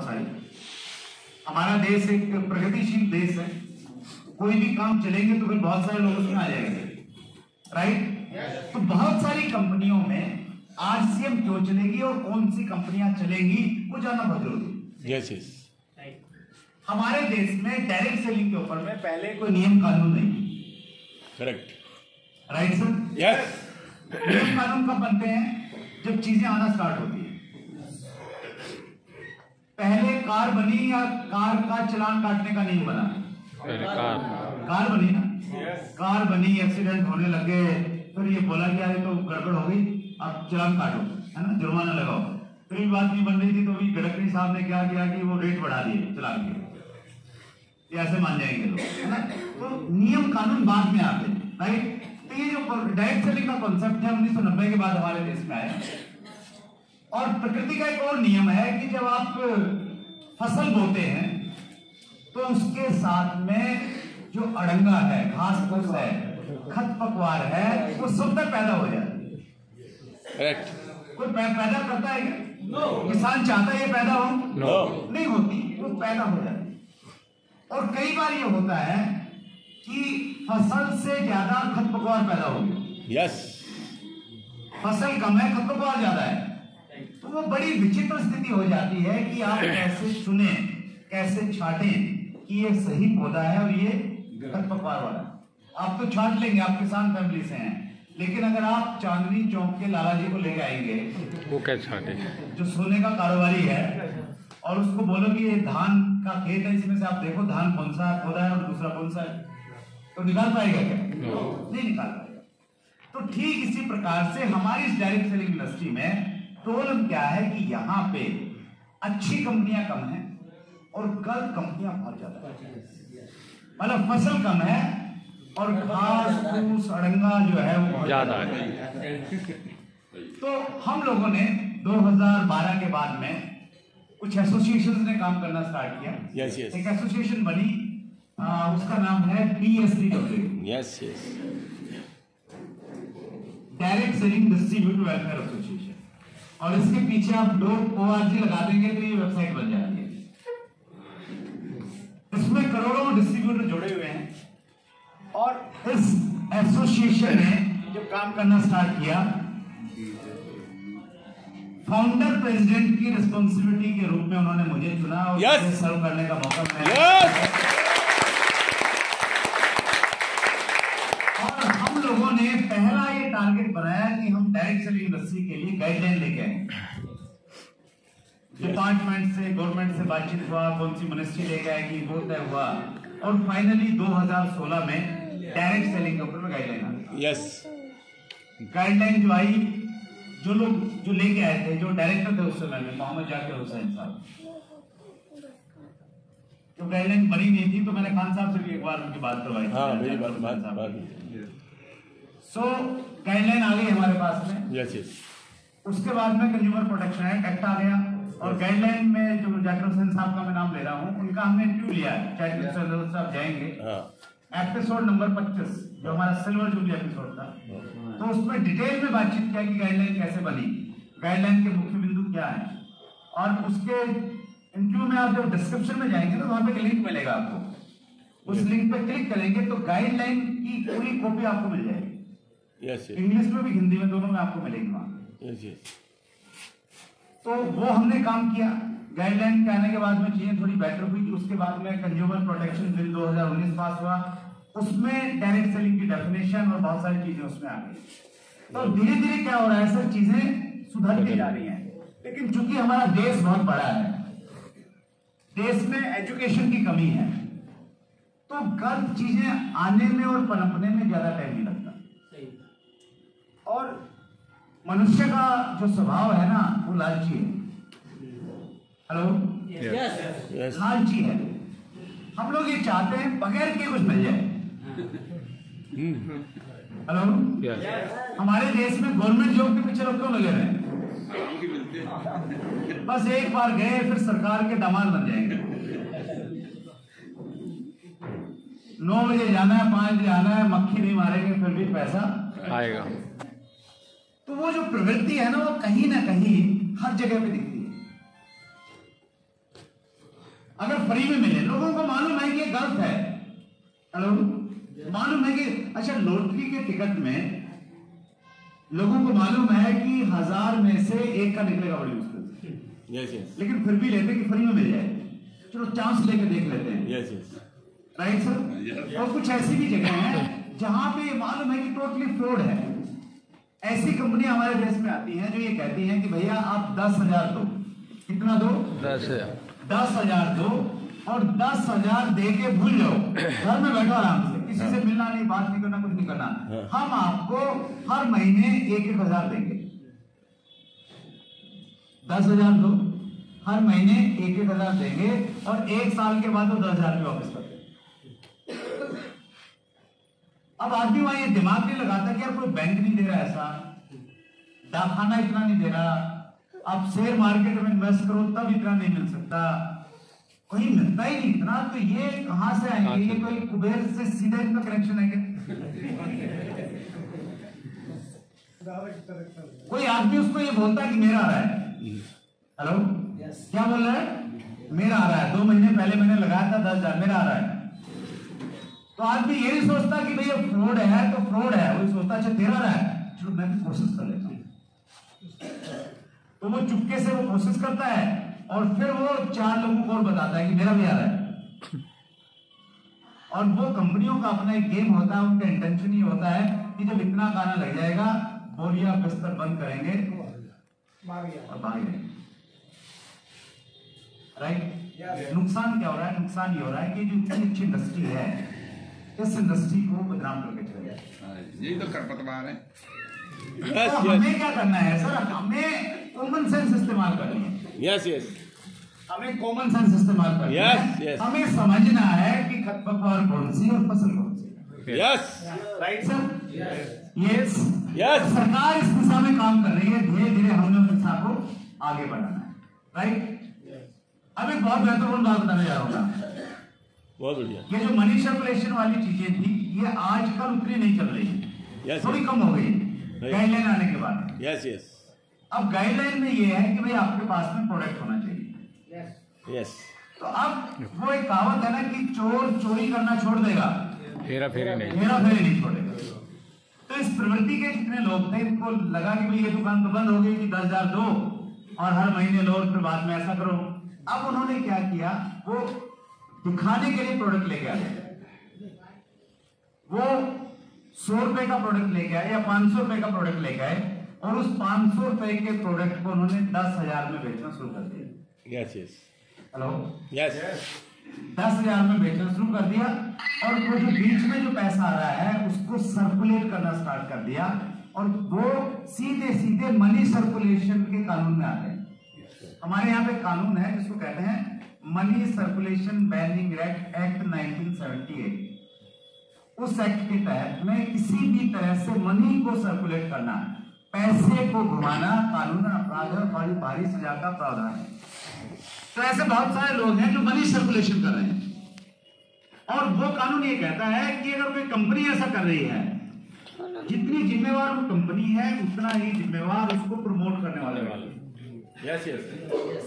बहुत सारी। हमारा देश एक प्रगतिशील देश है, कोई भी काम चलेंगे तो फिर बहुत सारे लोग उसमें आ जाएंगे, राइट। तो बहुत सारी कंपनियों में आरसीएम क्यों चलेगी और कौन सी कंपनियां चलेंगी वो जानना बहुत जरूरी है। Yes yes. हमारे देश में डायरेक्ट सेलिंग के ऊपर में पहले कोई नियम कानून नहीं। करेक्ट। Right sir. यस। नियम कानून कब बनते हैं? जब चीजें आना स्टार्ट होती है। पहले कार बनी या कार का चलान काटने का नियम बना? पहले कार बनी ना। कार बनी, एक्सीडेंट होने लगे, फिर ये बोला कि यार तो गड़बड़ हो गई, अब चलान काटो, है ना, जुर्माना लगाओ। फिर भी बात नहीं बन रही थी तो भी गडकरी साहब ने क्या किया कि वो रेट बढ़ा दिए चलान के, ऐसे मान जाएंगे लोग, है ना। तो नियम कानून बाद में आते हैं, राइट। तो ये जो डायरेक्ट सेलिंग का कॉन्सेप्ट है 1990 के बाद हमारे देश में आया। और प्रकृति का एक और नियम है कि जब आप फसल बोते हैं तो उसके साथ में जो अड़ंगा है, घास फूस है, खरपतवार है, वो सब तक पैदा हो जाता है। करेक्ट। कोई पैदा करता है क्या? no. किसान चाहता है ये पैदा हो? no. नहीं होती, वो पैदा हो जाती है। और कई बार ये होता है कि फसल से ज्यादा खरपतवार पैदा हो गया। यस। फसल कम है, खरपतवार ज्यादा है, तो वो बड़ी विचित्र स्थिति हो जाती है कि आप कैसे चुने, कैसे छाटें कि ये सही पौधा है और ये खरपतवार वाला। आप तो छाट लेंगे, आप किसान फैमिली से हैं, लेकिन अगर आप चांदनी चौक के लाला जी को लेके आएंगे, वो क्या छाटे, जो सोने का कारोबारी है, और उसको बोलो कि ये धान का खेत है, इसमें से आप देखो धान कौन सा पौधा है और दूसरा कौन सा है, तो निकाल पाएगा क्या? नहीं निकाल पाएगा। तो ठीक इसी प्रकार से हमारी इस डायरेक्ट सेलिंग इंडस्ट्री में प्रॉब्लम क्या है कि यहाँ पे अच्छी कंपनियां कम हैं और गलत कंपनियां बहुत ज्यादा है। मतलब फसल कम है और घास फूस अड़ंगा जो है वो बहुत ज्यादा है। तो हम लोगों ने 2012 के बाद में कुछ एसोसिएशंस ने काम करना स्टार्ट किया। Yes yes. एक एसोसिएशन बनी, उसका नाम है PSDW, yes yes, direct selling distributor welfare association. और इसके पीछे आप .org लगा देंगे तो ये वेबसाइट बन जाती है। इसमें करोड़ों डिस्ट्रीब्यूटर जुड़े हुए हैं। और इस एसोसिएशन ने जो काम करना स्टार्ट किया, फाउंडर प्रेसिडेंट की रिस्पॉन्सिबिलिटी के रूप में उन्होंने मुझे चुना और मुझे सर्व करने का मौका मिला। और हम लोगों ने पहला ये टारगेट बनाया कि हम डायरेक्ट सेलिंग इंडस्ट्री के लिए गाइडलाइन लेके आए। डिपार्टमेंट से, गवर्नमेंट से बातचीत हुआ, कौन सी मिनिस्ट्री लेके आएगी वो तय हुआ, और फाइनली 2016 में डायरेक्ट सेलिंग के ऊपर में गाइडलाइन आई। यस। गाइडलाइन जो आई, जो लोग जो लेके आए थे, जो डायरेक्टर थे उस समय में, मोहम्मद जाकिर हुसैन साहब, तो गाइडलाइन बनी नहीं थी, तो मैंने खान साहब से भी एक बार उनकी बात करवाई। हाँ, मेरी बात सो गाइडलाइन आ गई हमारे पास में। Yes yes. उसके बाद में कंज्यूमर प्रोटेक्शन एक्ट आ गया, और गाइडलाइन में जो जाकिर हुसैन साहब का मैं नाम ले रहा हूँ, उनका हमने इंटरव्यू लिया है, शायद साहब जाएंगे। एपिसोड नंबर 25 जो हमारा सिल्वर जुबली एपिसोड था, तो उसमें डिटेल में बातचीत किया कि गाइडलाइन कैसे बनी, गाइडलाइन के मुख्य बिंदु क्या है। और उसके इंटरव्यू में आप जब डिस्क्रिप्शन में जाएंगे तो वहां पे एक लिंक मिलेगा आपको, उस लिंक पे क्लिक करेंगे तो गाइडलाइन की पूरी कॉपी आपको मिल जाएगी। Yes yes. इंग्लिश में भी हिंदी में दोनों में आपको मिलेगी वहां। Yes yes. तो वो हमने काम किया। गाइडलाइन के आने के बाद में चीजें थोड़ी बेटर हुई कि उसके बाद में कंज्यूमर प्रोटेक्शन बिल 2019 पास हुआ, उसमें डायरेक्ट सेलिंग की डेफिनेशन और बहुत सारी चीजें उसमें आ गई। तो धीरे धीरे क्या हो रहा है सर, चीजें सुधरती जा रही हैं। लेकिन चूंकि हमारा देश बहुत बड़ा है, देश में एजुकेशन की कमी है, तो गलत चीजें आने में और पनपने में ज्यादा टाइम नहीं लगता। और मनुष्य का जो स्वभाव है ना, वो लालची है। Hello, yes. लालची है। हम लोग ये चाहते हैं बगैर के कुछ मिल जाए। हेलो, हमारे देश में गवर्नमेंट जॉब के पीछे लोग क्यों लगे रहे हैं? बस एक बार गए फिर सरकार के दामाद बन जाएंगे। 9 बजे जाना है, 5 बजे आना है, मक्खी नहीं मारेंगे फिर भी पैसा आएगा। तो वो जो प्रवृत्ति है ना, वो कहीं ना कहीं हर जगह पे दिखती है। अगर फ्री में मिले, लोगों को मालूम है कि ये गलत है। हेलो, मालूम है कि अच्छा लॉटरी के टिकट में लोगों को मालूम है कि 1000 में से एक का निकलेगा बड़ी मुश्किल। यस यस लेकिन फिर भी लेते कि फ्री में मिल जाए, चलो चांस लेके देख लेते हैं। Yes yes right sir. और कुछ ऐसी भी जगह है जहां पे मालूम है कि टोटली फ्रॉड है। ऐसी कंपनियां हमारे देश में आती हैं जो ये कहती हैं कि भैया आप 10,000 दो। कितना दो? 10,000 10,000 दो और 10,000 दे के भूल जाओ, घर में बैठो आराम से, किसी से मिलना नहीं, बात नहीं करना, कुछ नहीं करना। हम आपको हर महीने 1,000 देंगे। 10,000 दो, हर महीने 1,000 देंगे और 1 साल के बाद वो 10,000 रुपये वापस कर देंगे। अब आदमी वहां ये दिमाग नहीं लगाता कि यार कोई बैंक नहीं दे रहा ऐसा, डाकखाना इतना नहीं दे रहा, आप शेयर मार्केट में इन्वेस्ट करो तब इतना नहीं मिल सकता, कोई मिलता ही नहीं इतना, तो ये कहां से आएंगे? ये कोई कुबेर से सीधा इनका कनेक्शन है क्या? कोई आदमी उसको ये बोलता है कि मेरा आ रहा है। हेलो, क्या बोल रहा है? मेरा आ रहा है, 2 महीने पहले मैंने लगाया था 10,000, मेरा आ रहा है। तो आदमी ये नहीं सोचता कि भैया फ्रॉड है तो फ्रॉड है, वो सोचता अच्छा तेरा रहा है, चलो मैं भी कोशिश कर लेता हूं। तो वो चुपके से वो कोशिश करता है और फिर वो 4 लोगों को और बताता है कि मेरा भी आ रहा है। और वो कंपनियों का अपना एक गेम होता है, उनका इंटेंशन ये होता है कि जब इतना गाना लग जाएगा, बोरिया बिस्तर बंद करेंगे और भागेंगे। राइट? नुकसान क्या हो रहा है? नुकसान ये हो रहा है कि जो इतनी अच्छी इंडस्ट्री है, इस इंडस्ट्री को बदनाम करके चले जाए। यही तो खरपतवार है। तो हमें क्या करना है सर? हमें कॉमन सेंस इस्तेमाल करनी है। यस यस हमें कॉमन सेंस इस्तेमाल करनी है। हमें समझना है कि खरपतवार कौन सी और फसल कौन सी। Yes right sir? Yes yes सरकार इस दिशा में काम कर रही है, धीरे धीरे हमने उस दिशा को आगे बढ़ाना है। राइट? अब एक बहुत महत्वपूर्ण बात बताने जा रहा हूँ। बहुत बढ़िया। ये जो मनी सर्कुलेशन वाली चीजें थी, ये आजकल उतनी नहीं चल रही, थोड़ी कम हो गई गाइडलाइन आने के बाद। यस यस अब गाइडलाइन में ये है कि भाई आपके पास में प्रोडक्ट होना चाहिए। यस तो अब वो एक कहावत है ना कि चोर चोरी करना छोड़ देगा, फेरा फेरी नहीं छोड़ेगा। तो इस प्रवृत्ति के जितने लोग थे, इनको लगा कि भाई ये दुकान तो बंद हो गई कि 10,000 दो और हर महीने लो, फिर बाद में ऐसा करो। अब उन्होंने क्या किया, वो दिखाने के लिए प्रोडक्ट लेके आ गए। वो 100 रुपए का प्रोडक्ट लेके आए या 500 रुपए का प्रोडक्ट लेके आए और उस 500 रुपए के प्रोडक्ट को उन्होंने 10,000 में बेचना शुरू कर दिया। यस यस हेलो, यस 10,000 में बेचना शुरू कर दिया और वो जो बीच में जो पैसा आ रहा है उसको सर्कुलेट करना स्टार्ट कर दिया और वो सीधे सीधे मनी सर्कुलेशन के कानून में आ गए। हमारे यहाँ पे कानून है जिसको कहते हैं मनी सर्कुलेशन बैनिंग एक्ट 1978। उस एक्ट के तहत में किसी भी तरह से मनी को सर्कुलेट करना, पैसे को घुमाना कानूनन अपराध है, बड़ी भारी सजा का प्रावधान है। तो ऐसे बहुत सारे लोग हैं जो मनी सर्कुलेशन कर रहे हैं और वो कानून ये कहता है कि अगर कोई कंपनी ऐसा कर रही है, जितनी जिम्मेवार वो कंपनी है उतना ही जिम्मेवार उसको प्रमोट करने वाले। यस यस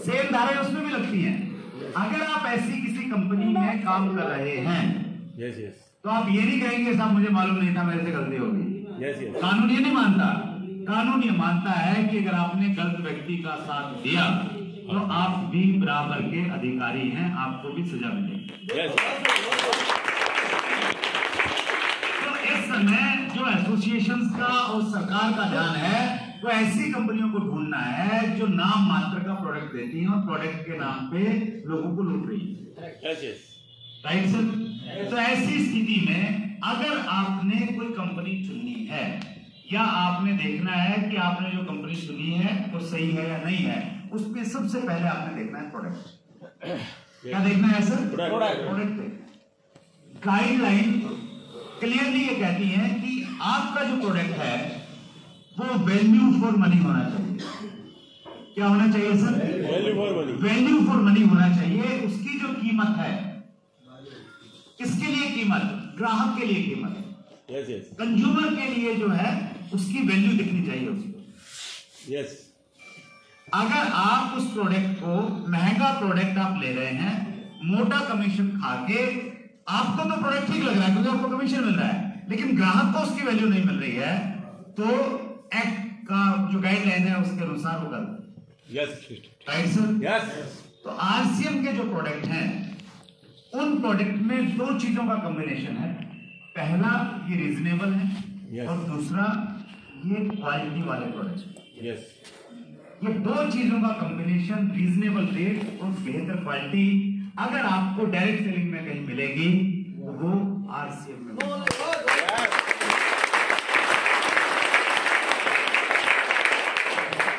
सेल धाराएं उसमें भी लगती हैं। अगर आप ऐसी किसी कंपनी में काम कर रहे हैं, यस यस तो आप ये नहीं कहेंगे साहब मुझे मालूम नहीं था, मेरे से गलती हो गई। यस यस कानून ये नहीं मानता। कानून ये मानता है कि अगर आपने गलत व्यक्ति का साथ दिया तो आप भी बराबर के अधिकारी हैं, आपको भी सजा मिलेगी। यस तो इस समय जो एसोसिएशंस का और सरकार का ध्यान है वो ऐसी कंपनियों को ढूंढना है जो नाम मात्र का प्रोडक्ट देती हैं और प्रोडक्ट के नाम पे लोगों को लूट रही है। Yes yes right sir? तो ऐसी स्थिति में अगर आपने कोई कंपनी चुननी है या आपने देखना है कि आपने जो कंपनी चुनी है वो सही है या नहीं है, उसमें सबसे पहले आपने देखना है प्रोडक्ट। क्या देखना है सर? प्रोडक्ट। गाइडलाइन क्लियरली ये कहती है कि आपका जो प्रोडक्ट है वो वैल्यू फॉर मनी होना चाहिए। क्या होना चाहिए सर? वैल्यू फॉर मनी होना चाहिए। उसकी जो कीमत है, किसके लिए कीमत? ग्राहक के लिए कीमत, यस यस कंज्यूमर के लिए जो है उसकी वैल्यू दिखनी चाहिए उसको। यस अगर आप उस प्रोडक्ट को, महंगा प्रोडक्ट आप ले रहे हैं, मोटा कमीशन खा के आपको तो प्रोडक्ट ठीक लग रहा है क्योंकि आपको कमीशन मिल रहा है, लेकिन ग्राहक को उसकी वैल्यू नहीं मिल रही है, तो एक्ट का जो गाइडलाइन है उसके अनुसार वो कर यस राइट सर। यस तो आरसीएम के जो प्रोडक्ट हैं उन प्रोडक्ट में दो चीजों का कॉम्बिनेशन है। पहला ये रीजनेबल है Yes. और दूसरा ये क्वालिटी वाले प्रोडक्ट। यस ये दो चीजों का कॉम्बिनेशन, रीजनेबल रेट और बेहतर क्वालिटी, अगर आपको डायरेक्ट सेलिंग में कहीं मिलेगी तो वो आरसीएम में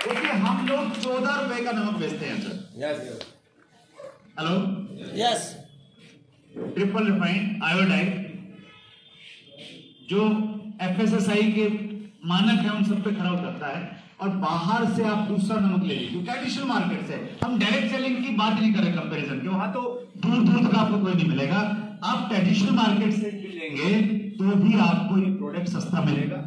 देखिए हम लोग 14 रुपए का नमक बेचते हैं sir. Yes hello yes triple refined iodide जो एफएसएसआई के मानक है उन सब पे खरा उतरता है, और बाहर से आप दूसरा नमक ले लीजिए ट्रेडिशनल मार्केट से। हम डायरेक्ट सेलिंग की बात नहीं कर रहे कंपैरिजन की, वहां तो दूर दूर तक आपको कोई नहीं मिलेगा। आप ट्रेडिशनल मार्केट से भी लेंगे तो भी आपको ये प्रोडक्ट सस्ता मिलेगा।